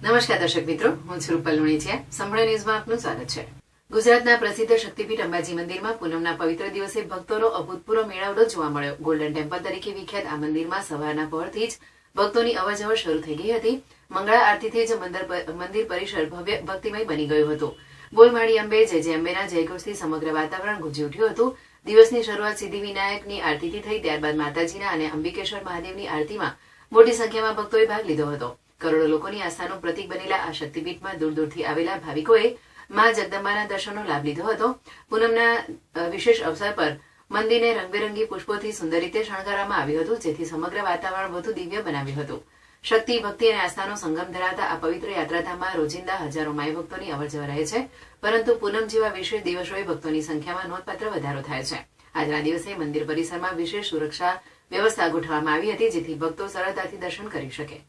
નમસ્કાર દર્શક મિત્રો, હું છું રૂપલ લુણીચિયા. સંભળાય ન્યૂઝમાં આપનું સ્વાગત છે. ગુજરાતના પ્રસિદ્ધ શક્તિપીઠ અંબાજી મંદિરમાં પૂનમના પવિત્ર દિવસે ભક્તોનો અભૂતપૂર્વ મેળાવડો જોવા મળ્યો. ગોલ્ડન ટેમ્પલ તરીકે વિખ્યાત આ મંદિરમાં સવારના પહોરથી જ ભક્તોની અવરજવર શરૂ થઈ ગઈ હતી. મંગળા આરતીથી જ મંદિર પરિસર ભવ્ય ભક્તિમય બની ગયું હતું. બોલ માળી અંબે, જય જય અંબેના જયઘોષથી સમગ્ર વાતાવરણ ગુંજી ઉઠ્યું હતું. દિવસની શરૂઆત સિદ્ધિવિનાયકની આરતીથી થઈ, ત્યારબાદ માતાજીના અને અંબિકેશ્વર મહાદેવની આરતીમાં મોટી સંખ્યામાં ભક્તોએ ભાગ લીધો હતો. કરોડો લોકોની આસ્થાનું પ્રતીક બનેલા આ શક્તિપીઠમાં દૂર દૂરથી આવેલા ભાવિકોએ મા જગદંબાના દર્શનનો લાભ લીધો હતો. પૂનમના વિશેષ અવસર પર મંદિરને રંગબેરંગી પુષ્પોથી સુંદર રીતે શણગારવામાં આવ્યું હતું, જેથી સમગ્ર વાતાવરણ વધુ દિવ્ય બનાવ્યું હતું. શક્તિ, ભક્તિ અને આસ્થાનો સંગમ ધરાવતા આ પવિત્ર યાત્રાધામમાં રોજિંદા હજારો માઈ ભક્તોની અવરજવર રહે છે, પરંતુ પૂનમ જેવા વિશેષ દિવસોએ ભક્તોની સંખ્યામાં નોંધપાત્ર વધારો થાય છે. આજના દિવસે મંદિર પરિસરમાં વિશેષ સુરક્ષા વ્યવસ્થા ગોઠવવામાં આવી હતી, જેથી ભક્તો સરળતાથી દર્શન કરી શકે.